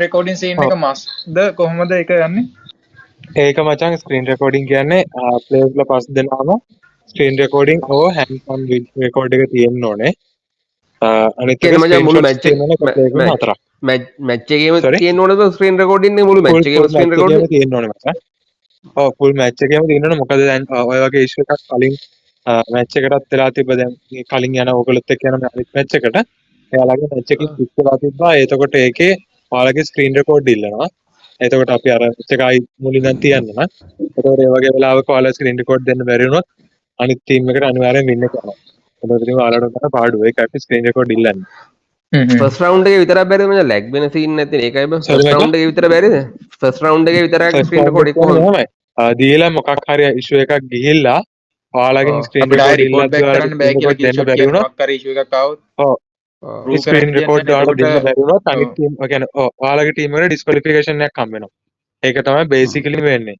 Recording scene එක මස්ද කොහොමද ඒක යන්නේ? ඒක මචං ස්ක්‍රීන් රෙකෝඩින් කියන්නේ ප්ලේයර්ස්ලා පස් දෙනාම ස්ක්‍රීන් රෙකෝඩින් හෝ හෑන්ඩ් ඔන් රෙකෝඩ් එක තියෙන්න ඕනේ. අනිත් එක ස්ක්‍රීන්ෂොට්ස් තියෙන්න ඕනේ ප්ලේයර්ස්ලා හතරක්. මැච් එකේම තියෙන්න ඕනද ස්ක්‍රීන් රෙකෝඩින් එක මුළු මැච් එකේම ස්ක්‍රීන් රෙකෝඩින් තියෙන්න ඕනේ මචං. ඔව් ෆුල් මැච් එකේම තියෙන්න ඕනේ. මොකද දැන් ඔය වගේ ඉෂුව එකක් කලින් මැච් එකකටත් වෙලා තිබ්බ. දැන් කලින් යන ඕගොල්ලොත් එක්ක යන අනිත් මැච් එකට එයාලගේ මැච් එකකින් ස්විච් වෙලා තිබ්බා. එතකොට ඒකේ ඔයාලගේ ස්ක්‍රීන් රෙකෝඩ් ඉල්ලනවා. එතකොට අපි අර එකයි මුලින් නම් තියන්න නම් එතකොට ඒ වගේ වෙලාවක ඔයාලා ස්ක්‍රීන් රෙකෝඩ් දෙන්න බැරි වුණොත් අනිත් ටීම් එකට අනිවාර්යෙන් වින් එක යනවා. එතකොට ඉතින් ඔයාලට තමයි පාඩුව. ඒක අපි ස්ක්‍රීන් රෙකෝඩ් ඉල්ලන්නේ. ෆස්ට් රවුන්ඩ් එකේ විතරක් බැරිද මචං ලැග් වෙන සීන් නැති ඒකයි බං ෆස්ට් රවුන්ඩ් එකේ විතර බැරිද ෆස්ට් රවුන්ඩ් එකේ විතරක් ස්ක්‍රීන් රෙකෝඩ් එක කොහොමද දීලා මොකක් හරි ඉෂුව එකක් ගිහිල්ලා ඔයාලගේ ස්ක්‍රීන් රෙකෝඩ් ඉල්ලද්දී කරන්න බෑ කියලා දෙන්න බැරි වුණොත් මොකක් හරි ඉෂුව එකක් ආවොත් ඔව් ස්ක්‍රීන් රෙකෝඩ් ඔයාලා දෙන්න බැරි වුණොත් අනිත් ටීම් ඒ කියන්නේ ඔයාලගේ ටීම් එකට ඩිස්ක්වොලිෆිකේෂන් එකක් හම්බ වෙනවා. ඒක තමයි බේසිකලි වෙන්නේ.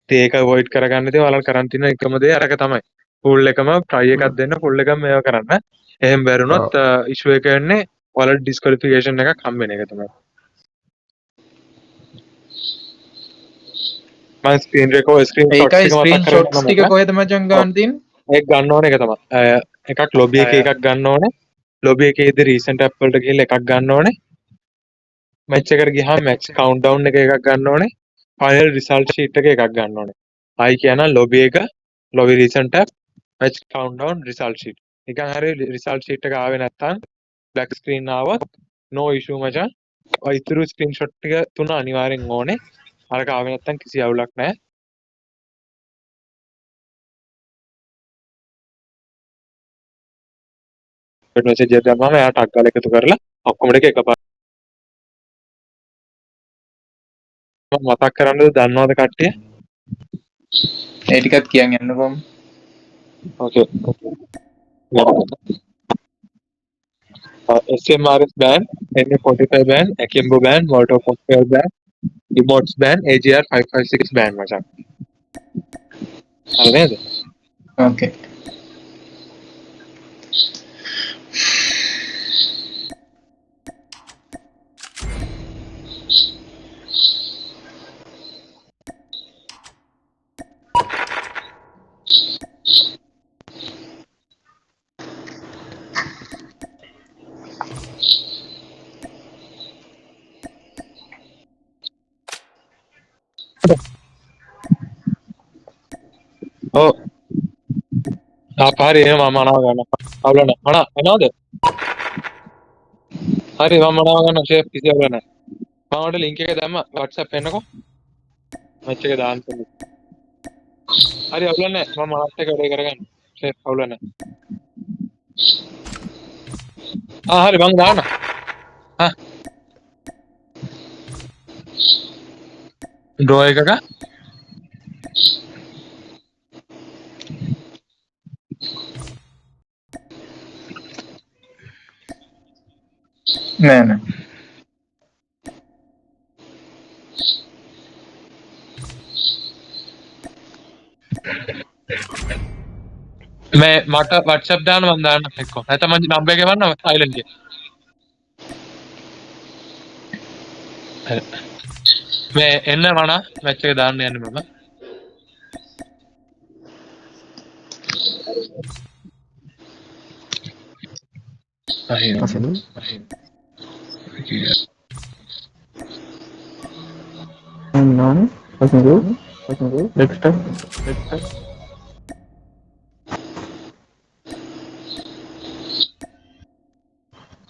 ඉතින් ඒක අවොයිඩ් කරගන්න ඉතින් ඔයාලා කරන් තියෙන එකම දේ අරක තමයි. ෆුල් එකම try එකක් දෙන්න ෆුල් එකම මේව කරන්න. එහෙම බැරුණොත් ඉෂුව එක වෙන්නේ ඔයාලට ඩිස්ක්වොලිෆිකේෂන් එකක් හම්බ වෙන එක තමයි. මම ස්ක්‍රීන් රෙකෝඩ් ස්ක්‍රීන් ෂොට්ස් ටික කොහෙද මචං ගන්න තියෙන්නේ? ඒක ගන්න ඕනේ එක තමයි. එකක් ලොබි එකේ එකක් ගන්න ඕනේ. ලොබි එකේදී රීසන්ට් ඇප් වලට ගිහලා එකක් ගන්න ඕනේ. මැච් එකට ගියාම මැච් කවුන්ට්ඩවුන් එක එකක් ගන්න ඕනේ. ෆයිනල් රිසල්ට් ෂීට් එක එකක් ගන්න ඕනේ. ආයි කියන ලොබි එක, lobby recent app, match countdown result sheet. නිකන් හරි රිසල්ට් ෂීට් එක ආවේ නැත්නම් බ්ලැක් ස්ක්‍රීන් ආවත් නෝ ඉෂුව මචං. ඔය ඉතුරු ස්ක්‍රීන්ෂොට් ටික තුන අනිවාර්යෙන් ඕනේ. අරක ආවේ නැත්නම් කිසි අවුලක් නැහැ. මෙසේජ් එකක් දැම්මම එයා ටග් ගාලා එකතු කරලා ඔක්කොම ටික එකපාරට මතක් කරන්නද දන්නවද කට්ටිය? ඒ ටිකත් කියන් යන්නකොම්. Okay. SMRS ban, NA45 ban, Akimbo ban, Molotov cocktail ban, Emotes ban, AGR 556 ban මචං. හරි නේද? Okay. ඔව්. හරි එහෙනම් මම අනාව ගන්න. අවුල නැහැ. මනා එනවද? හරි මම අනාව ගන්න ෂේප් කිසි අවුල නැහැ. මම ඔයාලට link එක දැම්ම WhatsApp එන්නකෝ. මැච් එක දාන්න. හරි අවුල නැහැ. මම මාත් එක වැඩේ කරගන්න. ෂේප් අවුල නැහැ. හරි මං දාන්න. ඩ්‍රෝ එකක නෑ නෑ. මේ මට WhatsApp දාන්න මම දාන්න එක්කෝ. නැත්නම් මම නම්බර් එක ගන්න සයිලන්ට් එක. මේ එන්න මනා මැච් එක දාන්න යන්නේ මම.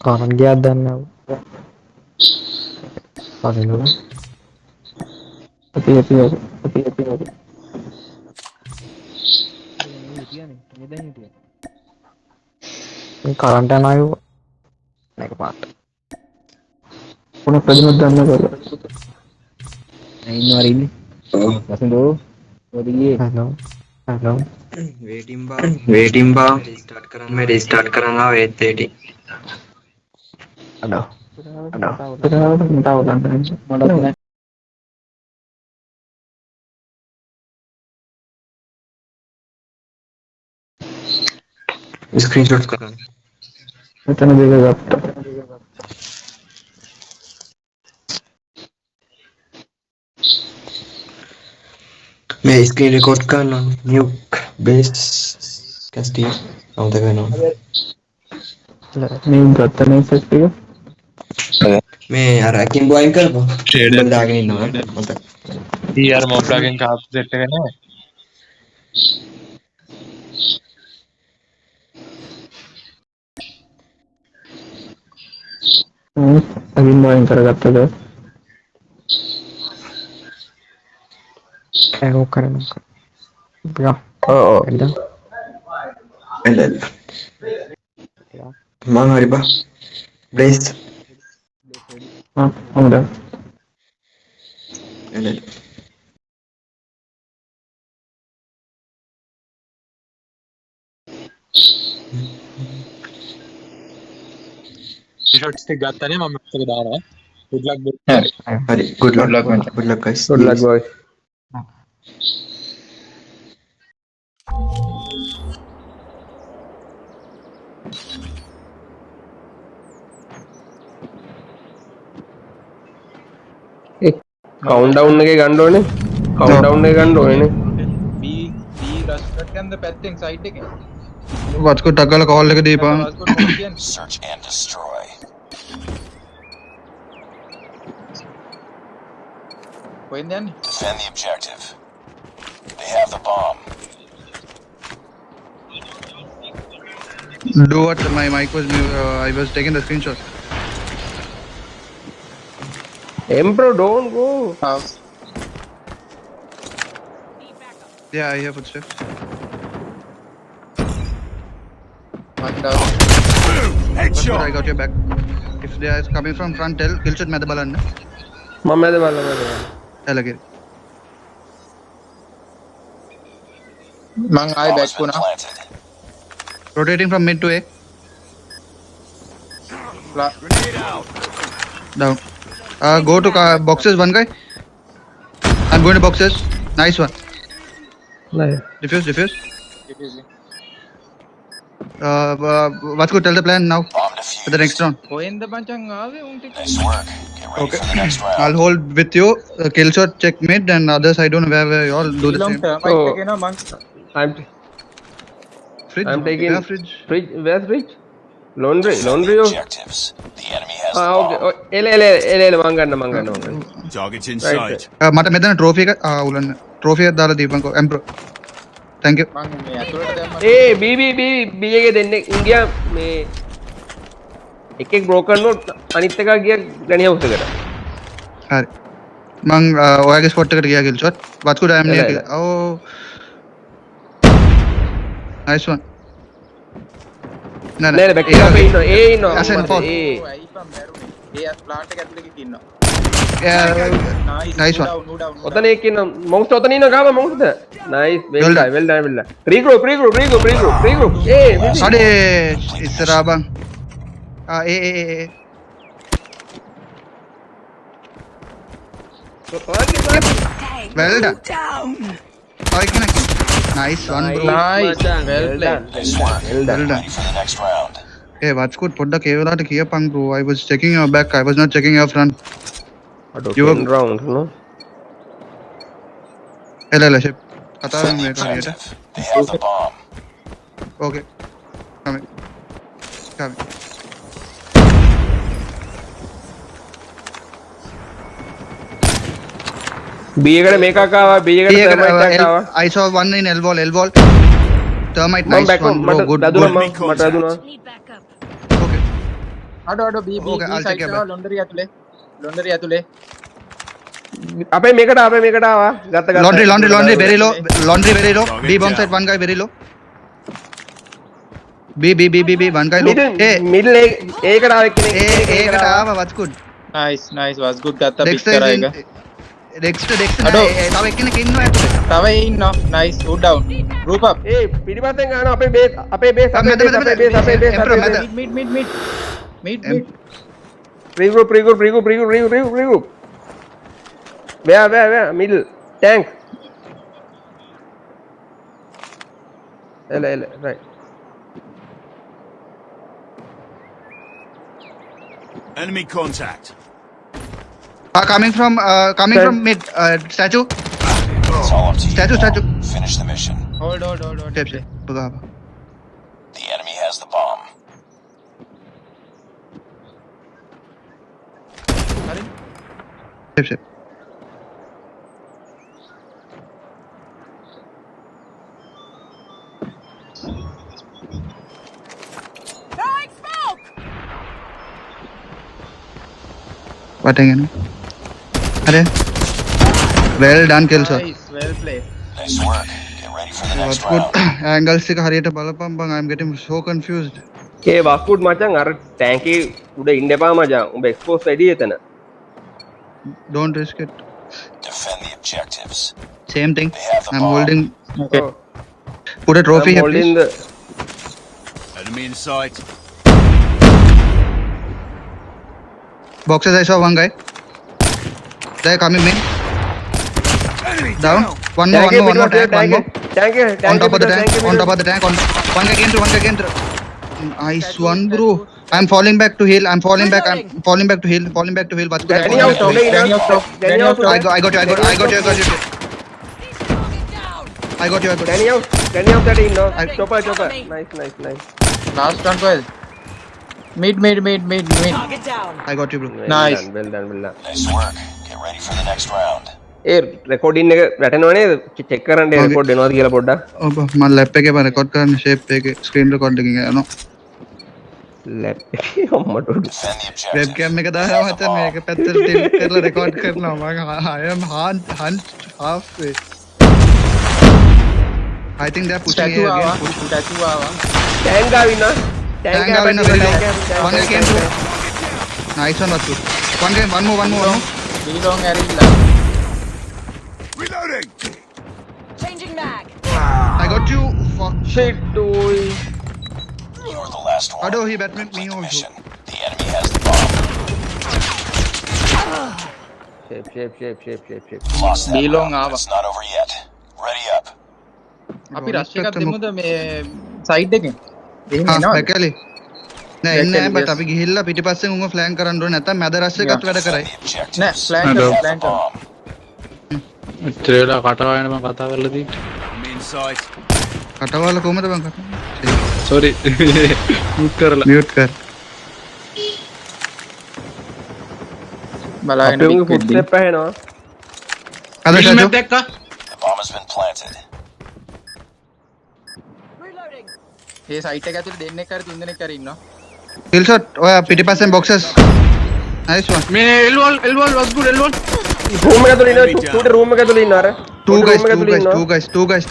Kanan dia dan paling dulu. Tapi. Ini karantina ayo. Naik ke part. Punya prejudice dan negara. Ini hari ini. Langsung dulu. Hello. Waiting bar. मेरे start करना 8:30. Aduh. Tahu kan. Modal. Screenshots करना. Itu nanti juga. screen record කරන්න ඕනේ. Nuke base Castillo. අමතක වෙනවා. මේ ගත්තනේ set එක මේ අර Akimbo අයින් කරපන්. Shade උඹ දාගෙන ඉන්නවා මතක. ඊ අර මොබ්ලාගෙන් කාප් සෙට් එක නෑ. අවින් වයින් කරගත්තද ඒක කරනවා යා ඔව් එන්න එන්න එන්න. මං හරි බා. Blaze. හොඳයි එන්න එන්න. ෂොට්ස් ටික ගත්තනේ මම මේක දානවා. good luck bro. හරි හරි good luck. luck, මචං. Good luck guys. good luck boys කවුන්ට්ඩවුන් එකේ ගන්න ඕනේ කවුන්ට්ඩවුන් එක ගන්න ඕනේ B රස්ට් යන පැත්තෙන් සයිඩ් එකේ වත්කෝ ටක් ගාලා කෝල් එක දීපන්. Search and destroy. කොහෙන්ද යන්නේ Defend the objective. They have the bomb. Do what? My mic was I was taking the screenshot. Emperor don't go house Yeah, I hear footsteps. one down But I got your back. If they are coming from front, tell killshot මැද බලන්න. මම මැද බලන්න Tell again. මං ආයෙ Bomb has back been වුණා planted. Rotating from mid to A. Down. Go to boxes, one guy. I'm going to boxes. Nice one. නෑ Defuse. What's good? Tell the plan now Bomb for the next defused. round. කොහෙන්ද මචං ආවේ උන් ටික Nice work. Get ready Okay. for the next round. I'll hold with you. Killshot check mid and others I don't know where you all do the long same. term Oh. එකේ නෝ මං Fridge. I'm taking Yeah, fridge. fridge where's fridge laundry Defend the oh objectives. The enemy has the okay bomb. එල මං ගන්න Target in Right, sight. මට මෙතන ට්‍රෝෆි එක උලන්න ට්‍රෝෆි එකක් දාලා දීපන්කෝ එම්ප්‍රෝ thank you මං මේ ඇතුළට දැම්මා ඒ බී එකේ දෙන්නේ ඉන්දියා මේ එකෙක් බ්‍රෝකන් නෝට් අනිත් එක ගිය ගණිය හවුස් එකට හරි මං ඔයාගේ ස්පොට් එකට ගියා කිල් shot what's good I am near එල. oh nice one නෑ බැක් එක අපේ ඉන්නවා ඒ ඉන්නවා Ascent අම්මා, fall. ඒ ඔව් ඇයි පම් මැරුනේ ඒ ප්ලාන්ට් එක ඇතුළේ කික් ඉන්නවා nice one ඔතන එක්ක ඉන්නවා මොන්ස්ටර් ඔතන ඉන්නවා ගාම මොන්ස්ටර් නයිස් Well done. වෙල් ඩන් රීග්‍රූප් ඒ අඩේ ඉස්සරහා බං ඒ well done ඔය කෙනෙක් nice one bro nice well played Nice work. well done well done Ready for the next round. hey what's good පොඩ්ඩක් ඒ වෙලාවට කියපන් bro I was checking your back I was not checking your front You were- 10 rounds no එල ෂෙප් කතා Defend the මේ කාරියට objective. They have the bomb. okay coming B එකට මේකක් ආවා B එකට termite එකක් ආවා I saw one in L wall termite මම nice බැක් one bro මට good දදුනා good මට දදුනා Need backup. okay අඩ බී Okay, I'll take side your එක back. ලොන්ඩරි ඇතුලේ අපේ මේකට ආවා ගත්ත laundry very low B bomb side one guy very low B one guy low hey middle ඒකට ආව එක්කෙනෙක් ඒකට ආව what's good nice was good ගත්තා පික් Dexter කරා is එක in Dexter අඩෝ. තව එක්කෙනෙක් ඉන්නවා ඇතුලේ තව ඉන්නවා nice wood down group up ඒ පිටිපස්සෙන් ගන්න අපේ බේස් මැද, මැද. mid regroup where middle tank L right Enemy contact. coming from mid statue all up to you. Statue, now. statue. Finish the mission. Hold. Step, step. बगा बगा. The enemy has the bomb. Step, step. Batting in. अरे. Well done, kill shot. Nice, well played. Nice work. Get ready for the next Good round. angle stick හරියට බලපන් බං. I'm getting so confused. ඒ වාස්කුඩ් මචං අර ටැංකේ උඩ ඉන්න එපා මචං. උඹ එක්ස්පෝස් වැඩි එතන. Don't risk it. Defend the objectives. Same thing. They have the I'm bomb. holding. Okay. Put a trophy I'm here, holding please. Enemy in sight. Boxes, I saw one guy. They're coming in. Down. One more tank. One more. ටැංකේ On top of the tank. On top of the tank. One guy came through. Nice one, bro. I'm falling back to heal. I'm falling back to heal. What's that? Danny out, Danny out. I got you. Danny out that in, no. Chopper. Nice. Last one was mid. I got you, bro. Nice. Well done. Nice work. Get ready for the next round. A recording එක වැටෙනවනේ check කරන්න record වෙනවද කියලා පොඩ්ඩක්. ඔබ මම lap එකේ මම record කරන්න ෂේප් එකේ ස්ක්‍රීන් රෙකෝඩ් එකකින් යනවා. ලැප් එකේ අම්මට උඩ. Defend the objectives. වෙබ් කැම් එක දාලා මචං මේක පැත්තට ටිල්ට් කරලා රෙකෝඩ් කරනවා මම I am halfway. I think they're pushing Statue here ආවා. again. Statue ආවා. ටැංක් ආවිනා. Tank ආවිනා very low. One guy came through. Nice one, Vasu. One more. Long ඇරිලා. Reloading. Changing mag. I got you. Fuck. Shit, boy. You are the last one. Ado, he bet me Complete the also. mission. The enemy has the bomb. Shape. Lost that Belong round, but ආවා. it's not over yet. Ready up. අපි rush එකක් දෙමුද මේ side එකෙන්? එහෙම हाँ, එනවද? බැකලි. නෑ එන්නේ නැහැ බට් අපි ගිහිල්ලා පිටිපස්සෙන් උන්ව ෆ්ලෑන්ක් කරන්න ඕනේ නැත්නම් මැද රෂ් එකත් වැඩ Defend කරයි. the objectives. නෑ, flank They කරමු, have flank the කරමු. bomb. ඉතරේලා කටවාගෙන මම කතා කරලා තියෙන්නේ. Enemy in sight. කටවල කොහමද බං කතා? සෝරි මියුට් කරලා. මියුට් කර. බලාගෙන අපේ උන්ගේ pick වෙද්දී. footstep ඇහෙනවා. අද ෂජු. The bomb has been planted. Reloading. මේ සයිට් එක ඇතුලේ දෙන්නෙක් හරි තුන් දෙනෙක් හරි ඉන්නවා. කිල් ෂොට් ඔය පිටිපස්සෙන් බොක්සස්. නයිස් වන්. මේ එල්වල් was good එල්වල්. රූම් එක ඇතුළේ ඉන්නවා. චූටි රූම් එක ඇතුළේ ඉන්නවා අර. two room guys එක ඇතුළේ ඉන්නවා.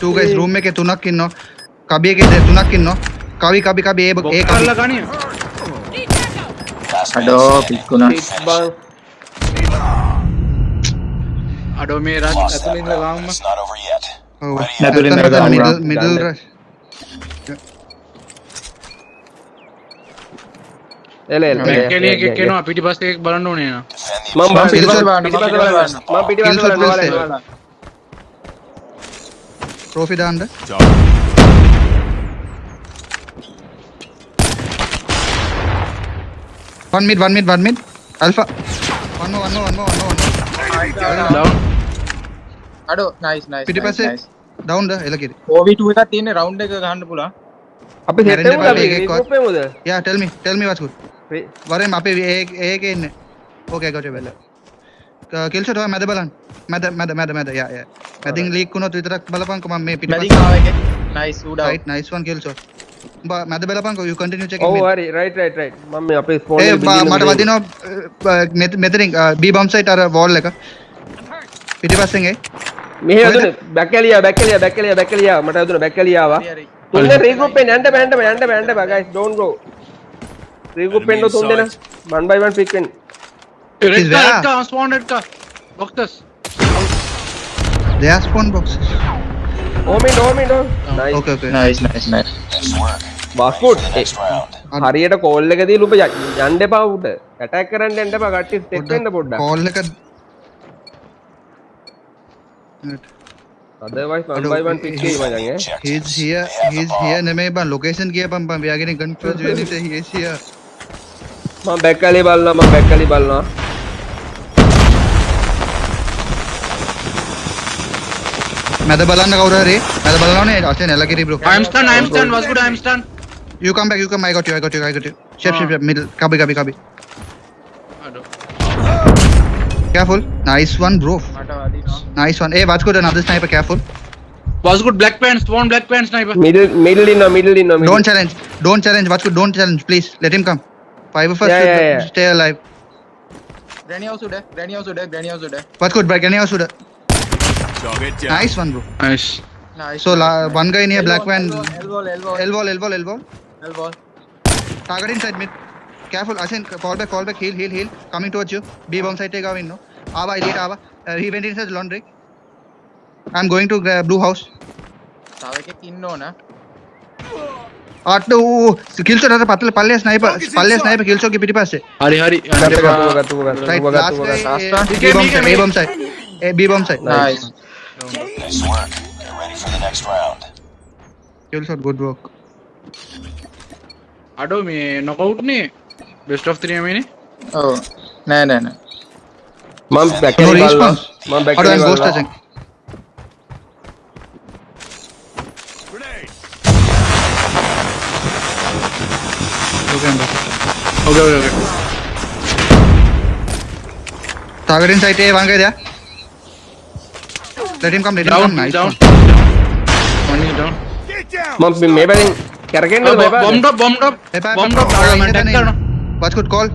two guys room එකේ තුනක් ඉන්නවා. කබි එකේ තුනක් ඉන්නවා. කවි ඒ කරලා ගනිය. Last man අඩෝ standing. පික් වුණා. Shit, bang. අඩෝ මේ රාජ් Lost that ඇතුලේ ඉඳලා round, ගාම්ම. but it's not over yet. ඔව්. නැතුලින් නේද ගානවා. middle rush. එල බැක්කලිය එකක් එනවා පිටිපස්සේ එකක් බලන්න ඕනේ නා. Defend the මම objectives. පිටිපස්ස බලන්න, පිටිපස්ස පිටිපස්ස බලන්න. බලන්න. මම පිටිපස්ස Kill shot බලන්න will බලන්න. trophy දාන්න. Target. One mid. Alpha. One more. Down. අඩෝ nice. පිටිපස්සේ down ද එලකිරි. OV2 එකක් තියෙන්නේ round එක ගහන්න පුළුවන්. අපි set මැරෙන්න වෙමුද අපි එපා, මේකේ group වෙමුද? Yeah, tell me what's good. වරෙන් අපේ ඒකේ ඉන්නේ. Okay, I got you well. Kill shot ඔය මැද බලන්න. මැද. Yeah. මැදින් ලීක් වුණොත් විතරක් බලපන්කො මම මේ මැදින් පිටිපස්ස. ආව එකේ. nice shoot out. Right, nice one kill shot. උඹ මැද බලපන්කො you continue checking ඔව් mid. හරි right මම මේ අපේ spawn ඒ එක බින්දින්න මට වදිනවා මෙතනින් B bomb site අර wall එක. පිටිපස්සෙන් ඒ. මෙහෙ යදුනේ බැක්කලියා මට යදුනේ බැක්කලියාවා. හරි. තුන් දෙනා regroup වෙන්න යන්න බෑ guys don't go. regroup වෙන්න තුන් දෙනා one by one pick වෙන්න. Is where? रेड का स्पॉन रेड का boxes They are spawn boxes. home in nice Okay. nice. Nice work. Basket. For the next round. හරියට කෝල් එක දීලා ඔබ යන්න එපා උඩ ඇටැක් කරන්න යන්න එපා කට්ටිය ස්ටෙක් වෙන්න පොඩ්ඩක් Call එක otherwise one by one pick වෙයි මචං ඈ he's here නෙමෙයි බං location කියපන් බං we are getting confused when you say he is here. මම බැක්කලි බලනවා මැද බලන්න කවුරු හරි මැද බලනවනේ අතේ නැලකිරි bro I'm stunned. Was good. I'm stunned. you come back I got you shape middle copy Ado. careful nice one bro nice one hey watch good another sniper careful Was good. Black pants. Spawn black pants sniper. middle in no don't challenge watch good don't challenge please let him come five first Yeah. stay alive Granny house ude. watch good break any house Target down. nice one bro Nice. so one guy near black van Elbow. target inside mid careful Asin fall back heal coming towards you B bomb side take in no ava elite ava he went inside the laundry I'm going to blue house attu kill shot ata palle sniper kill shot ki piti passe Hari. right last guy B bomb side Nice. Nice work. Get ready for the next round. kill shot good work Ado me knockout ni. Best of 3 amine. Oh. No. මම back no එක response මම back how do I එක ghost බලනවා. touching Grenade. Okay. target inside A one guy there let him come nice Down. one. One is down. Get down. මම මේ පැත්තෙන් කරගෙන Bomb මේ පැත්තෙන් drop. Bomb drop. मैं tag करना. watch good call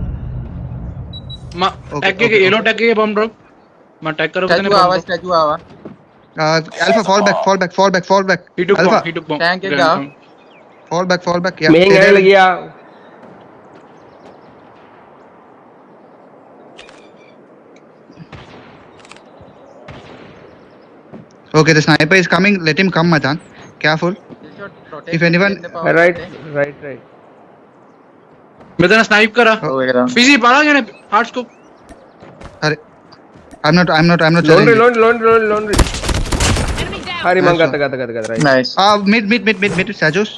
मैं Okay, tag के yellow tag के bomb drop. मैं tag करो कितने bomb drop. alpha fall back He took alpha bomb. Tank it Grand down. bomb. fall back yeah මෙහෙන් ඇවිල්ලා ගියා okay the sniper is coming let him come Matan careful if anyone right मैं तेरा snipe करा. Fizzy पाला क्या ने hard scope. I'm not laundry Enemy down. හරි මං Nice ගත්ත right Nice. mid Sajos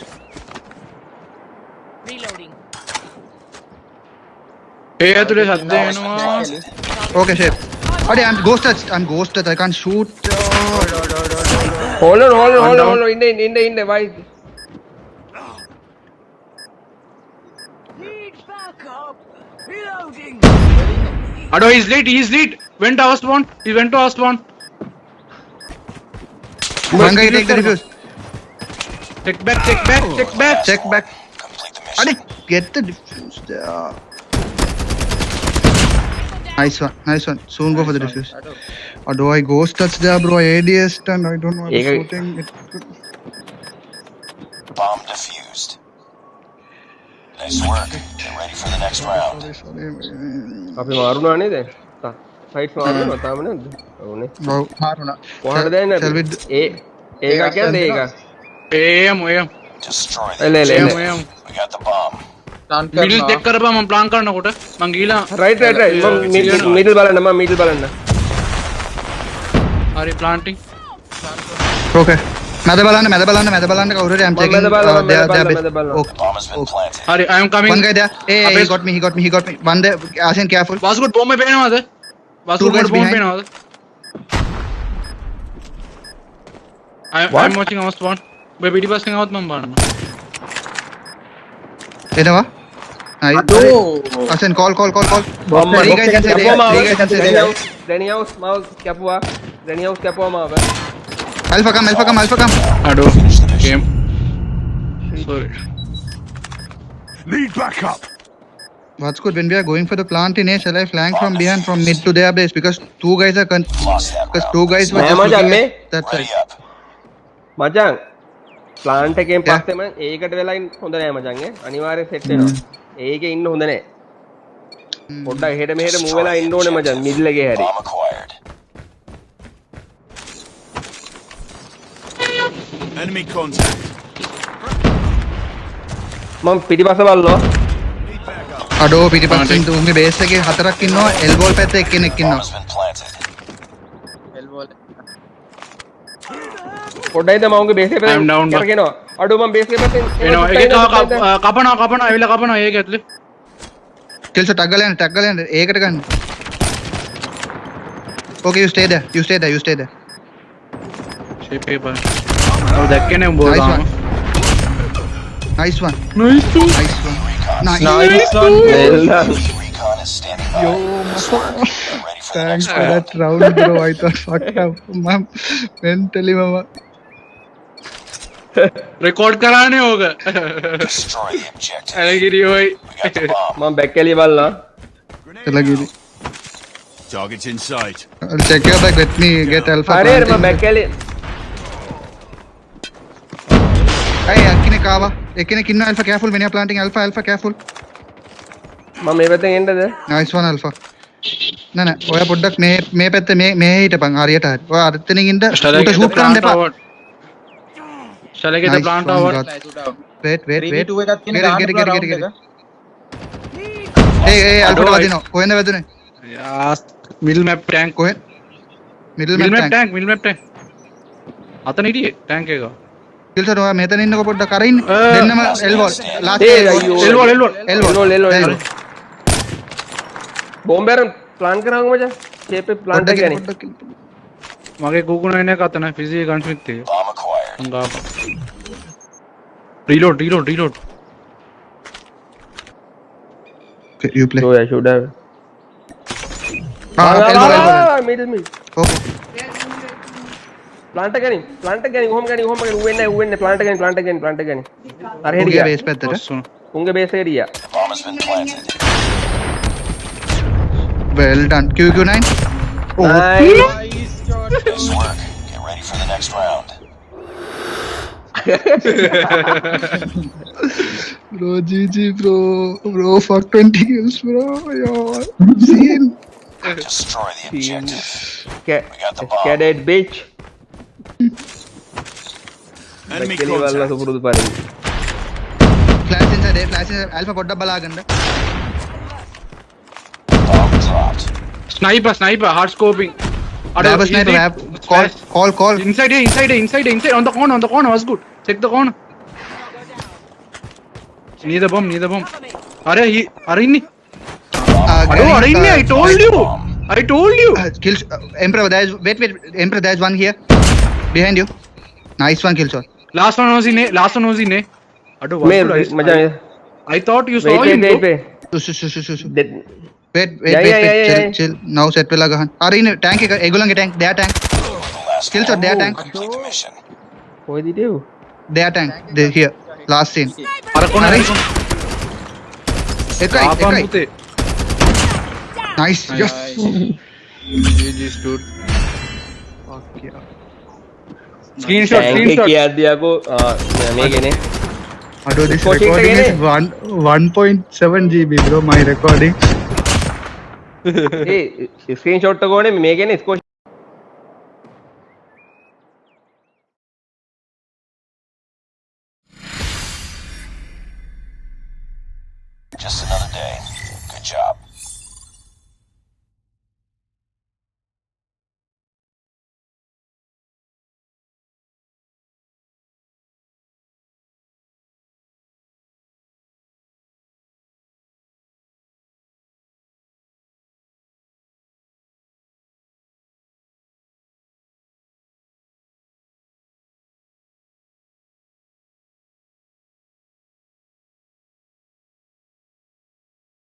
Reloading. Hey तुले साथ दे ना. okay shape okay I'm ghost touched I can't shoot hold on ඉන්න why Need backup. Reloading. Ado he's late. Went to house spawn. one guy take the defuse Check back. check back Complete the mission. Adi get the defuse there nice one soon go for the defuse do I ghost touch there bro ADS and I don't know I'm Ega- shooting it Bomb defused. Nice work. Get ready for the next round. sorry අපි මාරුණා නේද fight මාරුණා තාම නේද ඔව්නේ bro කොහොමද දැන් shall we ඒක කියන්නේ ඒක AM. Destroy එල them. එල එල AM. We got the bomb. Middle check कर बा मैं plan करना कोटे. मंगीला. right මම middle බලන්න Are planting? okay මැද බලන්න කවුරු හරි I'm checking මැද බලන්න, they are මැද best. බලන්න. Okay. Bomb has been planted. Are I am coming. one guy there hey he Abes. got me one there Asin careful Was good bomb में पहना हुआ था. Was Two good guys bomb behind. पहना हुआ था. I'm watching our spawn. By BD passing out मैं मारना. එනවා Asin call three guys inside there three guys inside there Daniels මාව කැපුවා මාව alpha come Ado. Game. Sorry. Need backup. what's good when we are going for the plant in A shall I flank from behind from mid to their base because two guys are Lost that because round. two guys were නෑ just මචං looking මේ at that side Ready up. මචං plant එකෙන් Yeah. පස්සේම ඒකට වෙලා ඉන්න හොඳ නෑ මචං අනිවාර්යෙන් සෙට් වෙනවා ඒකේ ඉන්න හොඳ නෑ පොඩ්ඩක් එහෙට මෙහෙට මූව් වෙලා ඉන්න ඕනේ මචං මිඩල් එකේ හැරි Bomb acquired. Enemy contact. මම පිටිපස්ස බලනවා Need backup. අඩෝ පිටිපස්සෙන් තුන්ගේ බේස් එකේ හතරක් ඉන්නවා එල්බෝල් පැත්තේ එක්කෙනෙක් Bomb ඉන්නවා has been planted. පොඩ්ඩයිද මම උගේ බේස් එකේ I'm down, bro. කරගෙනවා අඩෝ මම බේස් එකේ පැත්තෙන් එනවා එක කපනවා ඇවිල්ලා කපනවා ඒක ඇතුලේ. kill shot tag ගලයන් ඒකට ගන්න okay you stay there shape එක බලන්න. ඔව් දැක්කේ නේ උඹ Nice ගාම. one. Nice one. Nice one. Nice one. Nice. Nice one. Well done. Recon is standing by. Yo, Get ready for the thanks next for round. that round, bro. I thought fucked up. Mom, mentally, mama. Record කරානේ ඕක. Destroy the objective. ඇලගිරි ඔයි. We got the bomb. මම back කැලිය බලනවා. Lagiri. Target's in sight. I'll check your back. Let me get alpha. හරි හරි මම planting. Back කැලිය. Hey, Akine Kawa. Ekine Kinno alpha. Careful when you're planting alpha. Alpha, careful. මම මේ පැත්තෙන් එන්නද? Nice one, alpha. නෑ නෑ ඔයා පොඩ්ඩක් මේ පැත්ත මේ හිටපන් හරියට හරි. ඔයා අතනින් ඉන්න උට ෂූට් කරන්න එපා. Shall I get the Nice plant one, over? God. Wait. 3v2 එකක් තියෙන Get. Hey, alpha වදිනවා. කොහෙන්ද වැදුනේ? Yes. Middle map tank. කොහෙන්? Middle Middle map map tank. tank. Middle map tank. අතන හිටියේ tank එක. Kill shot ඔයා මෙතන ඉන්නකො පොඩ්ඩක් අර ඉන්න. දෙන්නම elbow. Last Hey, elbow. අයියෝ. Elbow. බෝම්බර් ප්ලාන් කරාගමු මචං. ෂේප් එක ප්ලාන් එක ගනි. මගේ කුකුණ එන එක අතන ෆිසිකල් ගන්ස්මිත් එක. Bomb acquired. අංගා. Reload. Okay, you play. So I should have. elbow. Middle. Okay. Plant එක ගනි. කොහොම ගනි. ඌෙන්නේ ප්ලාන්ට් එක ගනි. අර හෙඩි උගේ ගියා. base පැත්තට. ඔස්සුන. උන්ගේ බේස් එකට ගියා. The bomb has been planted. Well done. QQ9. Oh. Nice. Nice work. Get ready for the next round. Bro, GG, bro. Bro, fuck 20 kills, bro. Yo, scene. Destroy the objective. Ca- got the bomb. Cadet bitch. Enemy බැක්කලි වල්ලා contact. සුපුරුදු පරිදි. Flash inside. Alpha පොඩ්ඩක් බලාගන්න. Bomb dropped. Sniper, hard scoping. Grab a sniper. Call. Inside, on the corner, was good. Check the corner. Near the bomb. Are inni? Are inni? I told you. Kill. Emperor, wait. Emperor, there's one here. Behind you. Nice one, kill shot. Last one was in A. Ado, මේ මචං I thought you saw him. Shoo. Dead. Wait. Yeah. Chill. Now set पे लगा हन. अरे इन tank एक एगोलंगे tank. Their tank. The last Kill shot. Their tank. complete the mission. කොහෙද හිටියෝ? Their tank. They here. Last scene. අර කොන එකයි. පුතේ. Nice. Yes. GG's dude. Fuck yeah. Screenshot. කියද්දියකෝ මේකනේ. Ado, this Coaching recording is again, 1.7 GB, bro. My recording. A screenshot එක ඕනේ මේකනේ ස්කෝෂ්